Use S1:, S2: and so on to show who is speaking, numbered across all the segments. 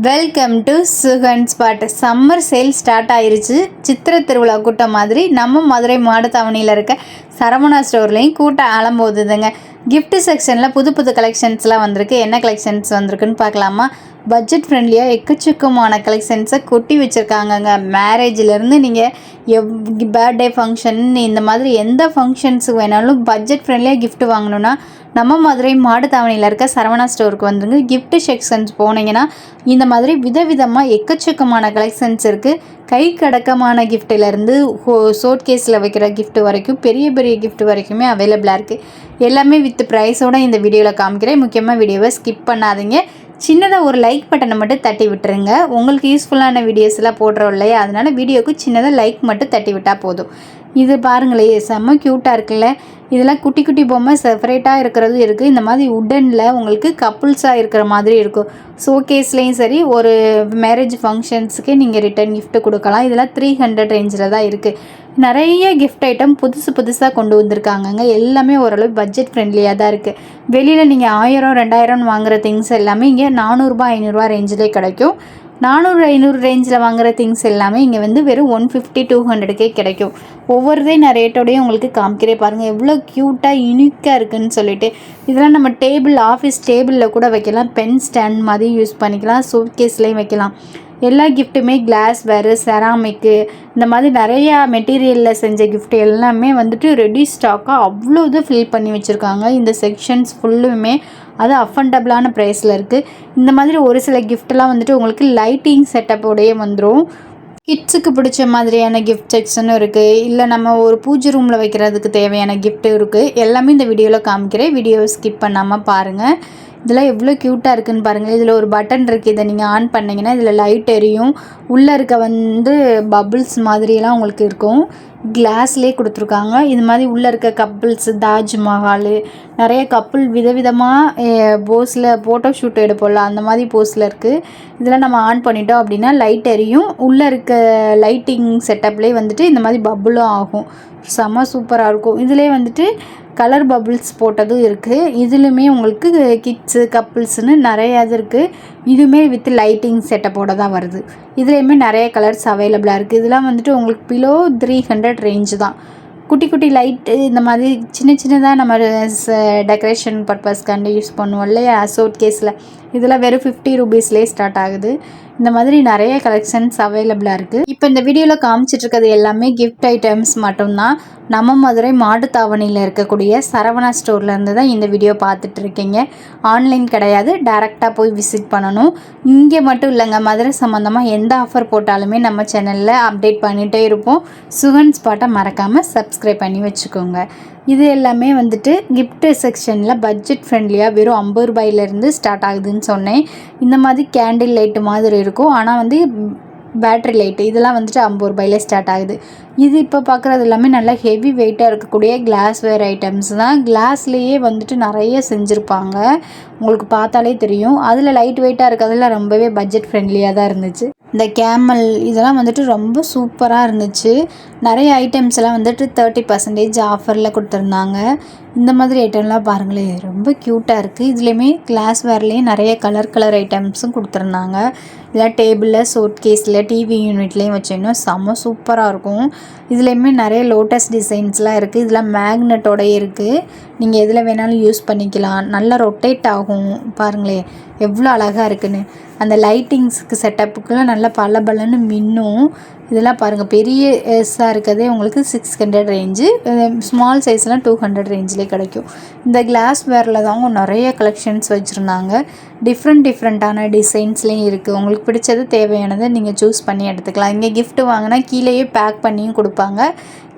S1: Welcome to Sugan spot. Summer sale start ஆயிருச்சு. சித்திரை திருவிழா கூட்டம் மாதிரி நம்ம மதுரை மாடுத்தாவணியில் இருக்க சரவணா ஸ்டோர்லேயும் கூட்டம் ஆளம்போதுதுங்க. கிஃப்ட் செக்ஷனில் புது புது கலெக்ஷன்ஸ்லாம் வந்திருக்கு. என்ன கலெக்ஷன்ஸ் வந்திருக்குன்னு பார்க்கலாமா? பட்ஜெட் ஃப்ரெண்ட்லியாக எக்கச்சக்கமான கலெக்ஷன்ஸை கொட்டி வச்சுருக்காங்கங்க. மேரேஜிலேருந்து நீங்கள் பர்த்டே ஃபங்க்ஷன் இந்த மாதிரி எந்த ஃபங்க்ஷன்ஸுக்கு வேணாலும் பட்ஜெட் ஃப்ரெண்ட்லியாக கிஃப்ட் வாங்கணுன்னா நம்ம மதுரை மாடுத்தாவணியில் இருக்க சரவணா ஸ்டோருக்கு வந்துங்க. கிஃப்ட் செக்ஷன்ஸ் போனீங்கன்னா இந்த மாதிரி விதவிதமாக எக்கச்சக்கமான கலெக்ஷன்ஸ் இருக்குது. கை கடக்கமான கிஃப்ட்டிலேருந்து ஷோட் கேஸில் வைக்கிற கிஃப்ட் வரைக்கும் பெரிய பெரிய கிஃப்ட் வரைக்குமே அவைலபிளாக இருக்குது. எல்லாமே வித் ப்ரைஸோடு இந்த வீடியோவில் காமிக்கிறேன். முக்கியமாக வீடியோவை ஸ்கிப் பண்ணாதீங்க. சின்னதாக ஒரு லைக் பட்டனை மட்டும் தட்டி விட்டுருங்க. உங்களுக்கு யூஸ்ஃபுல்லான வீடியோஸ்லாம் போடுறோம் இல்லையா, அதனால் வீடியோவுக்கு சின்னதாக லைக் மட்டும் தட்டி விட்டால் போதும். இது பாருங்களே, செம்ம க்யூட்டாக இருக்குல்ல. இதெல்லாம் குட்டி குட்டி பொம்மை செப்பரேட்டாக இருக்கிறது இருக்குது. இந்த மாதிரி உட்டனில் உங்களுக்கு கப்புள்ஸாக இருக்கிற மாதிரி இருக்கும். ஷோகேஸ்லேயும் சரி, ஒரு மேரேஜ் ஃபங்க்ஷன்ஸுக்கு நீங்கள் ரிட்டன் கிஃப்ட் கொடுக்கலாம். இதெல்லாம் 300 ரேஞ்சில் தான் இருக்குது. நிறைய கிஃப்ட் ஐட்டம் புதுசாக கொண்டு வந்திருக்காங்கங்க. எல்லாமே ஓரளவு பட்ஜெட் ஃப்ரெண்ட்லியாக தான் இருக்குது. வெளியில் நீங்கள் 1000 2000 வாங்குகிற திங்ஸ் எல்லாமே இங்கே 400 500 ரேஞ்சிலே கிடைக்கும். 400 500 ரேஞ்சில் வாங்குகிற திங்ஸ் எல்லாமே இங்கே வந்து வெறும் 150 200க்கே கிடைக்கும். ஒவ்வொருதையும் நான் ரேட்டோடையும் உங்களுக்கு காமிக்கிறேன் பாருங்கள். எவ்வளோ க்யூட்டாக யூனிக்காக இருக்குதுன்னு சொல்லிட்டு. இதெல்லாம் நம்ம ஆஃபீஸ் டேபிளில் கூட வைக்கலாம். பென் ஸ்டாண்ட் மாதிரி யூஸ் பண்ணிக்கலாம். ஷோகேஸ்லேயும் வைக்கலாம். எல்லா கிஃப்ட்டுமே கிளாஸ் வேறு, செராமிக்கு, இந்த மாதிரி நிறையா மெட்டீரியலில் செஞ்ச கிஃப்ட் எல்லாமே வந்துட்டு ரெடி ஸ்டாக்காக அவ்வளோ இது ஃபில் பண்ணி வச்சுருக்காங்க. இந்த செக்ஷன்ஸ் ஃபுல்லுமே அது அஃபண்டபிளான ப்ரைஸில் இருக்குது. இந்த மாதிரி ஒரு சில கிஃப்ட்லாம் வந்துட்டு உங்களுக்கு லைட்டிங் செட்டப்போடையே வந்துடும். கிட்ஸுக்கு பிடிச்ச மாதிரியான கிஃப்ட் செக்ஷனும் இருக்குது. இல்லை நம்ம ஒரு பூஜை ரூமில் வைக்கிறதுக்கு தேவையான கிஃப்ட்டும் இருக்குது. எல்லாமே இந்த வீடியோவில் காமிக்கிறேன். வீடியோவை ஸ்கிப் பண்ணாமல் பாருங்கள். இதெல்லாம் எவ்வளோ க்யூட்டாக இருக்குதுன்னு பாருங்கள். இதில் ஒரு பட்டன் இருக்குது. இதை நீங்கள் ஆன் பண்ணிங்கன்னா இதில் லைட் எரியும். உள்ளே இருக்க வந்து பபுள்ஸ் மாதிரியெல்லாம் உங்களுக்கு இருக்கும். கிளாஸ்லேயே கொடுத்துருக்காங்க. இது மாதிரி உள்ளே இருக்க கப்புள்ஸு, தாஜ்மஹால், நிறைய கப்புள் விதவிதமாக போஸில் ஃபோட்டோ ஷூட் எடுப்போம்ல, அந்த மாதிரி போஸில் இருக்குது. இதெல்லாம் நம்ம ஆன் பண்ணிட்டோம் அப்படின்னா லைட் எரியும். உள்ளே இருக்க லைட்டிங் செட்டப்லேயே வந்துட்டு இந்த மாதிரி பபுளும் ஆகும். செம்ம சூப்பராக இருக்கும். இதிலே வந்துட்டு கலர் பபுள்ஸ் போட்டதும் இருக்குது. இதுலையுமே உங்களுக்கு கிட்ஸு கப்புள்ஸுன்னு நிறையா இது இருக்குது. இதுவுமே வித் லைட்டிங் செட்டப்போட தான் வருது. இதுலேயுமே நிறைய கலர்ஸ் அவைலபிளாக இருக்குது. இதெல்லாம் வந்துட்டு உங்களுக்கு பிலோ 300 ரேஞ்சு தான். குட்டி குட்டி லைட்டு இந்த மாதிரி சின்னதாக நம்ம டெக்கரேஷன் பர்பஸ்க்காண்டி யூஸ் பண்ணுவோம் இல்லையா, ஷோட் கேஸில். இதெல்லாம் வெறும் 50 ரூபீஸ்லேயே ஸ்டார்ட் ஆகுது. இந்த மாதிரி நிறைய கலெக்ஷன்ஸ் அவைலபிளாக இருக்குது. இப்போ இந்த வீடியோவில் காமிச்சிட்ருக்கிறது எல்லாமே கிஃப்ட் ஐட்டம்ஸ் மட்டும்தான். நம்ம மதுரை மாடுத்தாவணியில் இருக்கக்கூடிய சரவணா ஸ்டோர்லேருந்து தான் இந்த வீடியோ பார்த்துட்ருக்கீங்க. ஆன்லைன் கிடையாது, டேரெக்டாக போய் விசிட் பண்ணணும். இங்கே மட்டும் இல்லைங்க, மதுரை சம்மந்தமாக எந்த ஆஃபர் போட்டாலுமே நம்ம சேனலில் அப்டேட் பண்ணிகிட்டே இருப்போம். சுகன் ஸ்பாட்டை மறக்காமல் சப்ஸ்கிரைப் பண்ணி வச்சுக்கோங்க. இது எல்லாமே வந்துட்டு கிஃப்ட் செக்ஷனில் பட்ஜெட் ஃப்ரெண்ட்லியாக வெறும் 50 ரூபாயிலேருந்து ஸ்டார்ட் ஆகுதுன்னு சொன்னேன். இந்த மாதிரி கேண்டில் லைட்டு மாதிரி இருக்கும். ஆனால் வந்து பேட்ரி லைட்டு இதெல்லாம் வந்துட்டு 50 ரூபாயிலே ஸ்டார்ட் ஆகுது. இது இப்போ பார்க்குறது எல்லாமே நல்லா ஹெவி வெயிட்டாக இருக்கக்கூடிய கிளாஸ்வேர் ஐட்டம்ஸ் தான். கிளாஸ்லேயே வந்துட்டு நிறைய செஞ்சுருப்பாங்க. உங்களுக்கு பார்த்தாலே தெரியும். அதில் லைட் வெயிட்டாக இருக்கிறதுல ரொம்பவே பட்ஜெட் ஃப்ரெண்ட்லியாக தான் இருந்துச்சு. இந்த கேமல் இதெல்லாம் வந்துட்டு ரொம்ப சூப்பராக இருந்துச்சு. நிறைய ஐட்டம்ஸ் எல்லாம் வந்துட்டு 30% ஆஃபரில் கொடுத்துருந்தாங்க. இந்த மாதிரி ஐட்டம்லாம் பாருங்களேன், ரொம்ப க்யூட்டாக இருக்குது. இதுலேயுமே கிளாஸ்வேர்லேயே நிறைய கலர் ஐட்டம்ஸும் கொடுத்துருந்தாங்க. இதெல்லாம் டேபிளில், ஷோட் கேஸில், டிவி யூனிட்லேயும் வச்சோன்னா செம்ம சூப்பராக இருக்கும். இதுலேயுமே நிறைய லோட்டஸ் டிசைன்ஸ்லாம் இருக்குது. இதெல்லாம் மேக்னெட்டோடய இருக்குது. நீங்கள் எதில் வேணாலும் யூஸ் பண்ணிக்கலாம். நல்லா ரொட்டேட் ஆகும். பாருங்களேன் எவ்வளோ அழகாக இருக்குன்னு. அந்த லைட்டிங்ஸுக்கு செட்டப்புக்கெலாம் நல்லா பளபளன்னு மின்னும். இதெல்லாம் பாருங்கள், பெரிய எஸ்ஸாக இருக்கிறதே உங்களுக்கு 600 ரேஞ்சு, ஸ்மால் சைஸ்லாம் 200 ரேஞ்சிலே கிடைக்கும். இந்த கிளாஸ் வேரில் தாங்க நிறைய கலெக்ஷன்ஸ் வச்சுருந்தாங்க. டிஃப்ரெண்ட்டான டிசைன்ஸ்லேயும் இருக்குது. உங்களுக்கு பிடிச்சது தேவையானதை நீங்கள் சூஸ் பண்ணி எடுத்துக்கலாம். இங்கே கிஃப்ட் வாங்கினா கீழேயே பேக் பண்ணியும் கொடுப்பாங்க.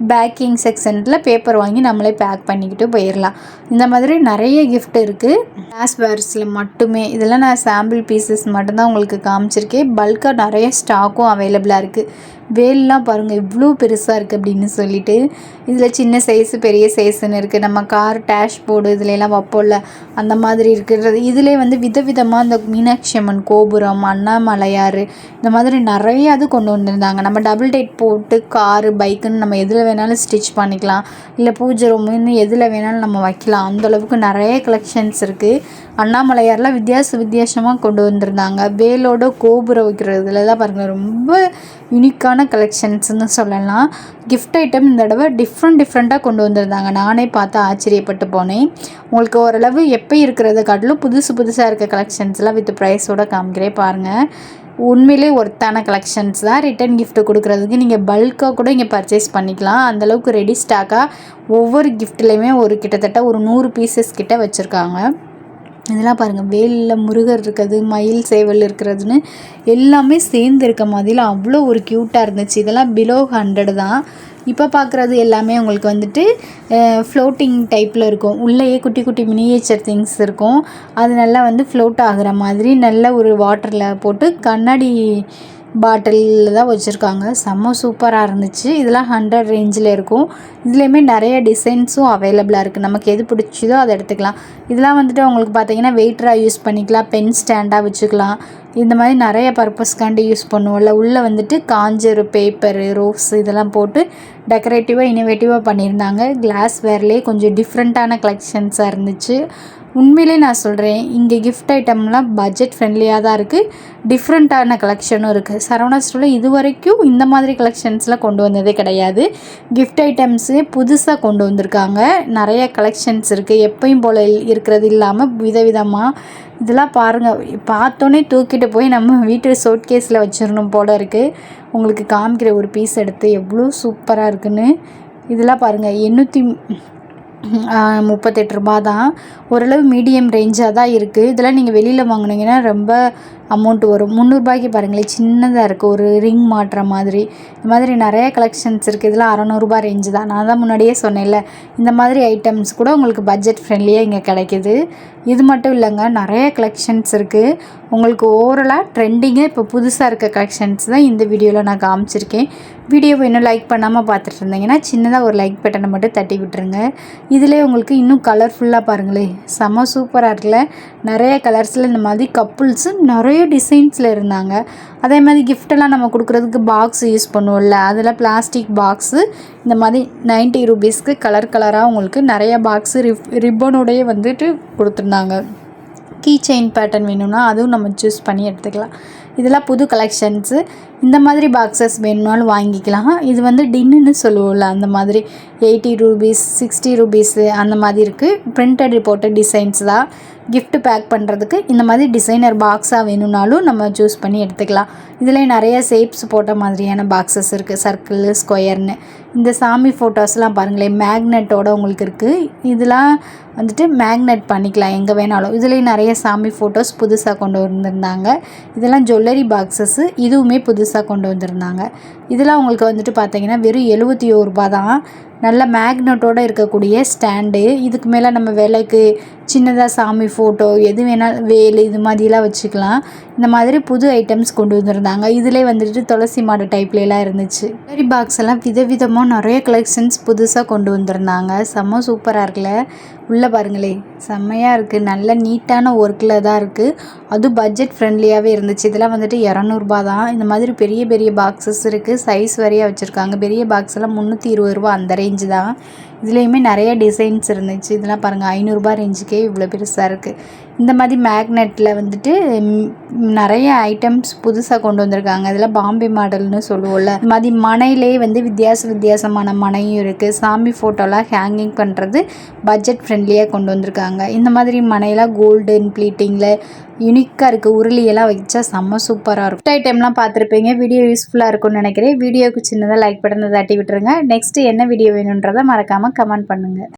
S1: பேக்கிங் செக்ஷனில் பேப்பர் வாங்கி நம்மளே பேக் பண்ணிக்கிட்டு போயிடலாம். இந்த மாதிரி நிறைய கிஃப்ட் இருக்குது கிளாஸ் வேர்ஸில் மட்டுமே. இதெல்லாம் நான் சாம்பிள் பீசஸ் மட்டும்தான் உங்களுக்கு காமிச்சிருக்கேன். பல்காக நிறைய ஸ்டாக்கும் அவைலபிளாக இருக்குது. வேல்லாம் பாருங்கள் எவ்வளோ பெருசாக இருக்குது அப்படின்னு சொல்லிட்டு. இதில் சின்ன சைஸு பெரிய சைஸுன்னு இருக்குது. நம்ம கார் டேஷ்போர்டு இதுலலாம் வைப்போம்ல அந்த மாதிரி இருக்கிறது. இதிலே வந்து விதவிதமாக இந்த மீனாட்சி அம்மன் கோபுரம், அண்ணாமலையார் இந்த மாதிரி நிறையா இது கொண்டு வந்திருந்தாங்க. நம்ம டபுள் டேட் போட்டு காரு பைக்குன்னு நம்ம எதில் வேணாலும் ஸ்டிச் பண்ணிக்கலாம், இல்லை பூஜை ரூமுன்னு எதில் வேணாலும் நம்ம வைக்கலாம். அந்தளவுக்கு நிறைய கலெக்ஷன்ஸ் இருக்குது. அண்ணாமலையாரில் வித்தியாசமாக கொண்டு வந்திருந்தாங்க. வேலோட கோபுரம் வைக்கிறதுலலாம் பாருங்கள் ரொம்ப யூனிக்கான கலெக்ஷன்ஸ்னு சொல்லலாம். கிஃப்ட் ஐட்டம் இந்த தடவை டிஃப்ரெண்ட்டாக கொண்டு வந்திருந்தாங்க. நானே பார்த்து ஆச்சரியப்பட்டு போனேன். உங்களுக்கு ஓரளவு எப்போ இருக்கிறத காட்டிலும் புதுசாக இருக்க கலெக்ஷன்ஸ்லாம் வித் ப்ரைஸோடு காமிக்கிறேன் பாருங்கள். உண்மையிலே ஒர்த்தான கலெக்ஷன்ஸ் தான். ரிட்டன் கிஃப்ட் கொடுக்குறதுக்கு நீங்கள் பல்காக கூட இங்கே பர்ச்சேஸ் பண்ணிக்கலாம். அந்தளவுக்கு ரெடி ஸ்டாக்காக ஒவ்வொரு கிஃப்ட்லேயுமே கிட்டத்தட்ட ஒரு 100 பீசஸ் கிட்ட வச்சுருக்காங்க. இதெல்லாம் பாருங்கள், வேலில் முருகர் இருக்கிறது, மயில் சேவல் இருக்கிறதுன்னு எல்லாமே சேர்ந்து இருக்க மாதிரிலாம் அவ்வளோ ஒரு க்யூட்டாக இருந்துச்சு. இதெல்லாம் பிலோ 100 தான். இப்போ பார்க்குறது எல்லாமே உங்களுக்கு வந்துட்டு ஃப்ளோட்டிங் டைப்பில் இருக்கும். உள்ளேயே குட்டி குட்டி மினியேச்சர் திங்ஸ் இருக்கும். அது நல்லா வந்து ஃப்ளோட் ஆகிற மாதிரி நல்ல ஒரு வாட்டரில் போட்டு கண்ணாடி பாட்டிலில் தான் வச்சுருக்காங்க. செம்ம சூப்பராக இருந்துச்சு. இதெல்லாம் 100 ரேஞ்சில் இருக்கும். இதுலேயுமே நிறைய டிசைன்ஸும் அவைலபிளாக இருக்குது. நமக்கு எது பிடிச்சதோ அதை எடுத்துக்கலாம். இதெல்லாம் வந்துட்டு உங்களுக்கு பார்த்தீங்கன்னா வெயிட்டராக யூஸ் பண்ணிக்கலாம், பென் ஸ்டாண்டாக வச்சுக்கலாம். இந்த மாதிரி நிறைய பர்பஸ்க்காண்டி யூஸ் பண்ணுவோம்ல. உள்ளே வந்துட்டு காஞ்சரு பேப்பரு, ரோஸ் இதெல்லாம் போட்டு டெக்கரேட்டிவாக இனோவேட்டிவாக பண்ணியிருந்தாங்க. கிளாஸ் வேர்லேயே கொஞ்சம் டிஃப்ரெண்ட்டான கலெக்ஷன்ஸாக இருந்துச்சு. உண்மையிலே நான் சொல்கிறேன், இங்கே கிஃப்ட் ஐட்டம்லாம் பட்ஜெட் ஃப்ரெண்ட்லியாக தான் இருக்குது. டிஃப்ரெண்ட்டான கலெக்ஷனும் இருக்குது. சரவணா ஸ்டோரில் இது வரைக்கும் இந்த மாதிரி கலெக்ஷன்ஸ்லாம் கொண்டு வந்ததே கிடையாது. கிஃப்ட் ஐட்டம்ஸே புதுசாக கொண்டு வந்திருக்காங்க. நிறைய கலெக்ஷன்ஸ் இருக்குது. எப்பயும் போல் இருக்கிறது இல்லாமல் விதவிதமாக. இதெல்லாம் பாருங்கள், பார்த்தோன்னே தூக்கிட்டு போய் நம்ம வீட்டு ஷோகேஸில் வச்சிடணும் போல் இருக்குது. உங்களுக்கு காமிக்கிற ஒரு பீஸ் எடுத்து எவ்வளோ சூப்பராக இருக்குன்னு. இதெல்லாம் பாருங்கள், 838 ரூபா தான். ஓரளவு மீடியம் ரேஞ்சாக தான் இருக்குது. இதெல்லாம் நீங்கள் வெளியில் வாங்கினீங்கன்னா ரொம்ப அமௌண்ட்டு வரும். 300 ரூபாய்க்கு பாருங்களேன், சின்னதாக இருக்குது, ஒரு ரிங் மாட்டுற மாதிரி. இந்த மாதிரி நிறைய கலெக்ஷன்ஸ் இருக்குது. இதெல்லாம் 600 ரூபா ரேஞ்சு தான். நான் தான் முன்னாடியே சொன்னேன்ல, இந்த மாதிரி ஐட்டம்ஸ் கூட உங்களுக்கு பட்ஜெட் ஃப்ரெண்ட்லியாக இங்கே கிடைக்கிது. இது மட்டும் இல்லைங்க, நிறைய கலெக்ஷன்ஸ் இருக்குது. உங்களுக்கு ஓவரலாக ட்ரெண்டிங்காக இப்போ புதுசாக இருக்க கலெக்ஷன்ஸ் தான் இந்த வீடியோவில் நான் காமிச்சிருக்கேன். வீடியோவை இன்னும் லைக் பண்ணாமல் பார்த்துட்டு இருந்தீங்கன்னா சின்னதாக ஒரு லைக் பட்டனை மட்டும் தட்டி விட்டுருங்க. இதிலே உங்களுக்கு இன்னும் கலர்ஃபுல்லாக பாருங்களேன், செம சூப்பராக இருக்குல்ல. நிறைய கலர்ஸில் இந்த மாதிரி கப்புள்ஸு நிறைய டிசைன்ஸில் இருந்தாங்க. அதே மாதிரி கிஃப்டெல்லாம் நம்ம கொடுக்குறதுக்கு பாக்ஸ் யூஸ் பண்ணுவோம்ல, அதில் பிளாஸ்டிக் பாக்ஸு இந்த மாதிரி 90 ரூபீஸ்க்கு கலராக உங்களுக்கு நிறைய பாக்ஸு ரிப்பனோடையே வந்துட்டு கொடுத்துருந்தாங்க. கீ செயின் பேட்டர்ன் வேணும்னா அதுவும் நம்ம சூஸ் பண்ணி எடுத்துக்கலாம். இதெல்லாம் புது கலெக்ஷன்ஸு. இந்த மாதிரி பாக்ஸஸ் வேணும்னாலும் வாங்கிக்கலாம். இது வந்து டின்னுன்னு சொல்லுவோம்ல, அந்த மாதிரி 80 ரூபீஸ் 60 ரூபீஸு அந்த மாதிரி இருக்குது. பிரிண்டட் ரிப்போர்ட்டட் டிசைன்ஸ் தான். கிஃப்ட் பேக் பண்ணுறதுக்கு இந்த மாதிரி டிசைனர் பாக்ஸாக வேணும்னாலும் நம்ம சூஸ் பண்ணி எடுத்துக்கலாம். இதில் நிறைய ஷேப்ஸ் போட்ட மாதிரியான பாக்ஸஸ் இருக்குது, சர்க்கிள், ஸ்கொயர்னு. இந்த சாமி ஃபோட்டோஸ்லாம் பாருங்களேன், மேக்னெட்டோடு உங்களுக்கு இருக்குது. இதெல்லாம் வந்துட்டு மேக்னெட் பண்ணிக்கலாம் எங்கே வேணாலும். இதுலேயும் நிறைய சாமி ஃபோட்டோஸ் புதுசாக கொண்டு வந்திருந்தாங்க. இதெல்லாம் ஜுவல்லரி பாக்ஸஸ்ஸு, இதுவுமே புதுசாக கொண்டு வந்திருந்தாங்க. இதெல்லாம் உங்களுக்கு வந்துட்டு பார்த்தீங்கன்னா வெறும் 71 ரூபா தான். நல்ல மேக்னெட்டோடு இருக்கக்கூடிய ஸ்டாண்டு. இதுக்கு மேலே நம்ம விலைக்கு சின்னதாக சாமி ஃபோட்டோ எது வேணாலும் வேல் இது மாதிரிலாம் வச்சுக்கலாம். இந்த மாதிரி புது ஐட்டம்ஸ் கொண்டு வந்திருந்தாங்க. இதிலே வந்துட்டு துளசி மாடு டைப்லாம் இருந்துச்சு. ஜுவல்லரி பாக்ஸ் எல்லாம் விதவிதமாக நிறைய கலெக்ஷன்ஸ் புதுசாக கொண்டு வந்திருந்தாங்க. செம்ம சூப்பராக இருக்குல்ல. உள்ளே பாருங்களேன், செம்மையாக இருக்குது. நல்ல நீட்டான ஒர்க்கில் தான் இருக்குது. அதுவும் பட்ஜெட் ஃப்ரெண்ட்லியாகவே இருந்துச்சு. இதெல்லாம் வந்துட்டு 200 ரூபா தான். இந்த மாதிரி பெரிய பெரிய பாக்ஸஸ் இருக்குது. சைஸ் வரையாக வச்சுருக்காங்க. பெரிய பாக்ஸ் எல்லாம் 320 ரூபா அந்த ரேஞ்சு தான். இதுலேயுமே நிறைய டிசைன்ஸ் இருந்துச்சு. இதெல்லாம் பாருங்கள், 500 ரூபா ரேஞ்சுக்கே இவ்வளோ பெருசாக இருக்குது. இந்த மாதிரி மேக்னெட்டில் வந்துட்டு நிறைய ஐட்டம்ஸ் புதுசாக கொண்டு வந்திருக்காங்க. இதில் பாம்பே மாடல்னு சொல்லுவோம்ல, இந்த மாதிரி மனையிலே வந்து வித்தியாசமான மனையும் இருக்குது. சாமி ஃபோட்டோலாம் ஹேங்கிங் பண்ணுறது பட்ஜெட் ஃப்ரெண்ட்லியாக கொண்டு வந்திருக்காங்க. இந்த மாதிரி மனையெல்லாம் கோல்டன் ப்ளீட்டிங்கில் யூனிக்காக இருக்குது. உருளியெல்லாம் வச்சா செம்ம சூப்பராக இருக்கும். ஐட்டம்லாம் பார்த்துருப்பீங்க. வீடியோ யூஸ்ஃபுல்லாக இருக்கும்னு நினைக்கிறேன். வீடியோவுக்கு சின்னதாக லைக் பட்டனை தட்டி விட்டுருங்க. நெக்ஸ்ட்டு என்ன வீடியோ வேணுன்றதை மறக்காமல் கமெண்ட் பண்ணுங்கள்.